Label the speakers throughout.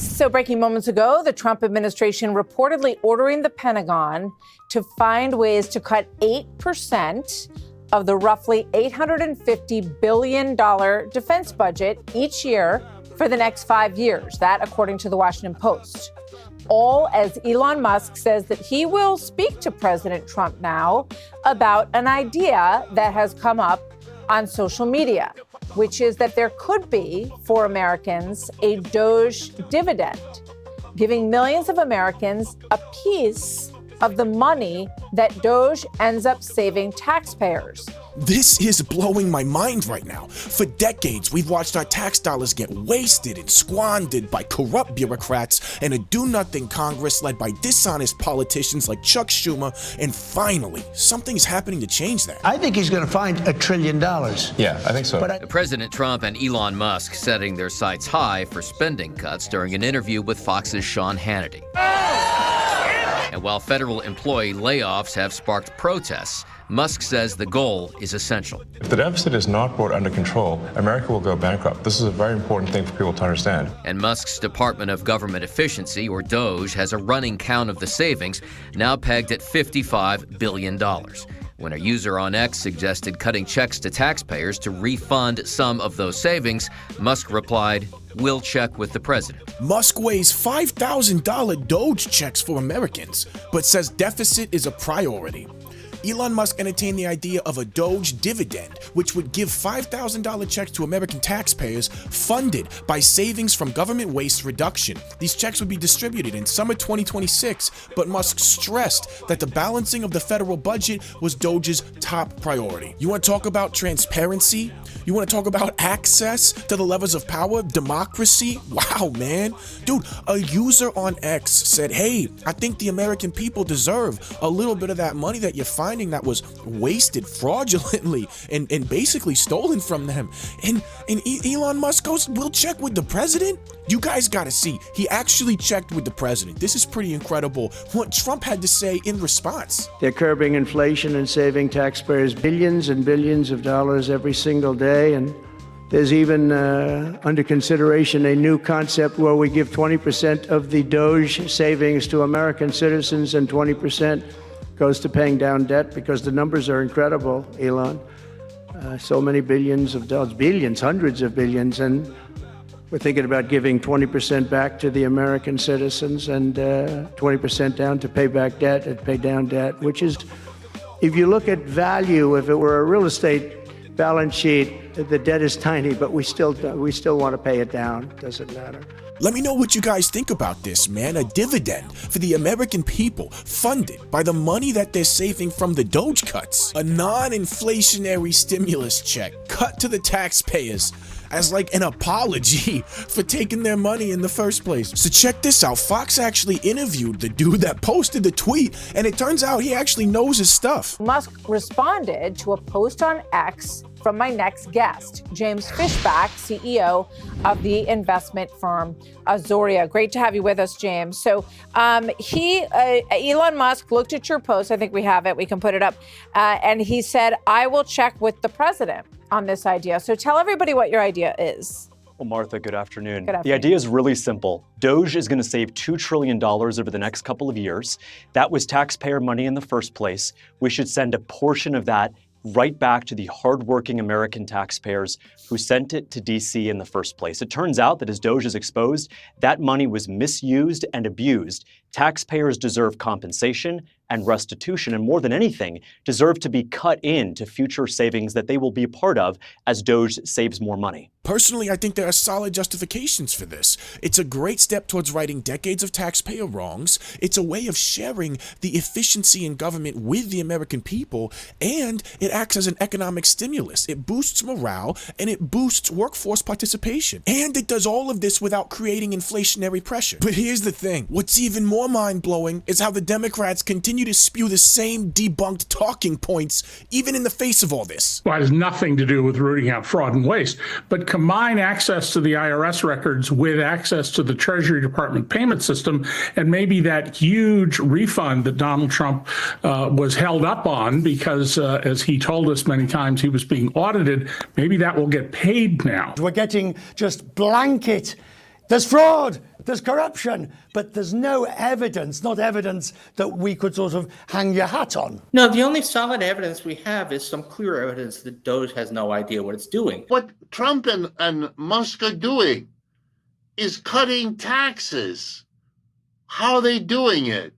Speaker 1: So breaking moments ago, the Trump administration reportedly ordering the Pentagon to find ways to cut 8% of the roughly $850 billion defense budget each year for the next 5 years. That, according to the Washington Post. All as Elon Musk says that he will speak to President Trump now about an idea that has come up on social media, which is that there could be, for Americans, a DOGE dividend, giving millions of Americans a piece of the money that DOGE ends up saving taxpayers.
Speaker 2: This is blowing my mind right now. For decades, we've watched our tax dollars get wasted and squandered by corrupt bureaucrats and a do-nothing Congress led by dishonest politicians like Chuck Schumer, and finally, something's happening to change that.
Speaker 3: I think he's going to find $1 trillion.
Speaker 4: Yeah, I think so.
Speaker 5: President Trump and Elon Musk setting their sights high for spending cuts during an interview with Fox's Sean Hannity. And while federal employee layoffs have sparked protests, Musk says the goal is essential.
Speaker 4: If the deficit is not brought under control, America will go bankrupt. This is a very important thing for people to understand.
Speaker 5: And Musk's Department of Government Efficiency, or DOGE, has a running count of the savings, now pegged at $55 billion. When a user on X suggested cutting checks to taxpayers to refund some of those savings, Musk replied, "We'll check with the president."
Speaker 2: Musk weighs $5,000 DOGE checks for Americans, but says deficit is a priority. Elon Musk entertained the idea of a DOGE dividend, which would give $5,000 checks to American taxpayers funded by savings from government waste reduction. These checks would be distributed in summer 2026, but Musk stressed that the balancing of the federal budget was DOGE's top priority. You want to talk about transparency? You want to talk about access to the levers of power, democracy? Wow, man. Dude, a user on X said, hey, I think the American people deserve a little bit of that money that you're finding that was wasted fraudulently and basically stolen from them. And Elon Musk goes, we'll check with the president? You guys gotta see, he actually checked with the president. This is pretty incredible what Trump had to say in response.
Speaker 3: They're curbing inflation and saving taxpayers billions and billions of dollars every single day. And there's even under consideration a new concept where we give 20% of the DOGE savings to American citizens and 20% goes to paying down debt, because the numbers are incredible, Elon. So many billions of dollars, billions, hundreds of billions, and we're thinking about giving 20% back to the American citizens and 20% down to pay back debt and pay down debt, which is, if you look at value, if it were a real estate balance sheet, the debt is tiny, but we still want to pay it down. Doesn't matter.
Speaker 2: Let me know what you guys think about this, man. A dividend for the American people funded by the money that they're saving from the DOGE cuts. A non-inflationary stimulus check cut to the taxpayers as like an apology for taking their money in the first place. So check this out. Fox actually interviewed the dude that posted the tweet, and it turns out he actually knows his stuff.
Speaker 1: Musk responded to a post on X from my next guest, James Fishback, CEO of the investment firm Azoria. Great to have you with us, James. So Elon Musk looked at your post. I think we have it. We can put it up. And he said, I will check with the president on this idea. So tell everybody what your idea is.
Speaker 6: Well, Martha, good afternoon.
Speaker 1: Good afternoon.
Speaker 6: The idea is really simple. DOGE is going to save $2 trillion over the next couple of years. That was taxpayer money in the first place. We should send a portion of that right back to the hardworking American taxpayers who sent it to DC in the first place. It turns out that as DOGE is exposed, that money was misused and abused. Taxpayers deserve compensation and restitution, and more than anything, deserve to be cut into future savings that they will be a part of as DOGE saves more money.
Speaker 2: Personally, I think there are solid justifications for this. It's a great step towards righting decades of taxpayer wrongs. It's a way of sharing the efficiency in government with the American people, and it acts as an economic stimulus. It boosts morale, and it boosts workforce participation. And it does all of this without creating inflationary pressure. But here's the thing. What's even more mind-blowing is how the Democrats continue to spew the same debunked talking points, even in the face of all this.
Speaker 7: Well, it has nothing to do with rooting out fraud and waste, but combine access to the IRS records with access to the Treasury Department payment system, and maybe that huge refund that Donald Trump was held up on because, as he told us many times, he was being audited, maybe that will get paid now.
Speaker 8: We're getting just blanket. There's fraud. there's corruption, but there's no evidence, not evidence that we could sort of hang your hat on.
Speaker 9: No, the only solid evidence we have is some clear evidence that DOGE has no idea what it's doing.
Speaker 10: What Trump and Musk are doing is cutting taxes. How are they doing it?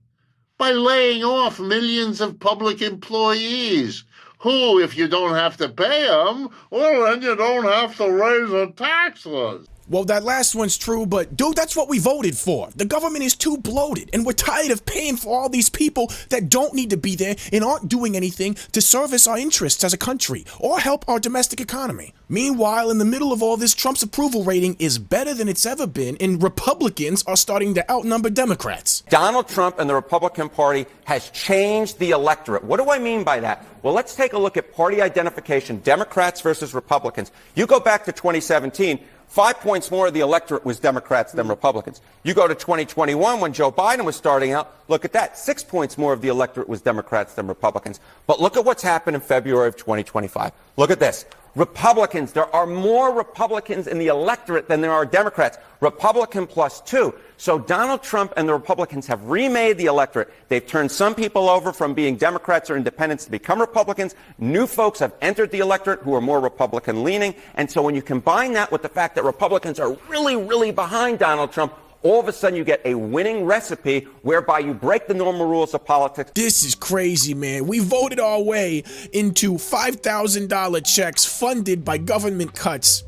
Speaker 10: By laying off millions of public employees who, if you don't have to pay them, well, then you don't have to raise the taxes.
Speaker 2: Well, that last one's true, but dude, that's what we voted for. The government is too bloated, and we're tired of paying for all these people that don't need to be there and aren't doing anything to service our interests as a country or help our domestic economy. Meanwhile, in the middle of all this, Trump's approval rating is better than it's ever been, and Republicans are starting to outnumber Democrats.
Speaker 11: Donald Trump and the Republican Party has changed the electorate. What do I mean by that? Well, let's take a look at party identification, Democrats versus Republicans. You go back to 2017, 5 points more of the electorate was Democrats than Republicans. You go to 2021 when Joe Biden was starting out, look at that. 6 points more of the electorate was Democrats than Republicans. But look at what's happened in February of 2025. Look at this. Republicans, there are more Republicans in the electorate than there are Democrats. Republican +2. So Donald Trump and the Republicans have remade the electorate. They've turned some people over from being Democrats or independents to become Republicans. New folks have entered the electorate who are more Republican leaning. And so when you combine that with the fact that Republicans are really, really behind Donald Trump, all of a sudden you get a winning recipe whereby you break the normal rules of politics.
Speaker 2: This is crazy, man. We voted our way into $5,000 checks funded by government cuts.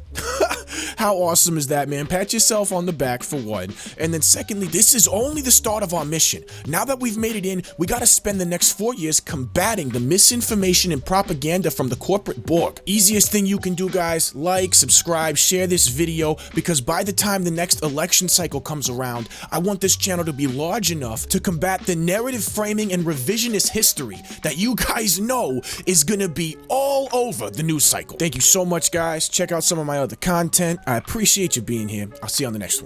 Speaker 2: How awesome is that, man? Pat yourself on the back for one. And then secondly, this is only the start of our mission. Now that we've made it in, we got to spend the next 4 years combating the misinformation and propaganda from the corporate Borg. Easiest thing you can do, guys, like, subscribe, share this video, because by the time the next election cycle comes around, I want this channel to be large enough to combat the narrative framing and revisionist history that you guys know is gonna be all over the news cycle. Thank you so much, guys. Check out some of my other content. I appreciate you being here. I'll see you on the next one.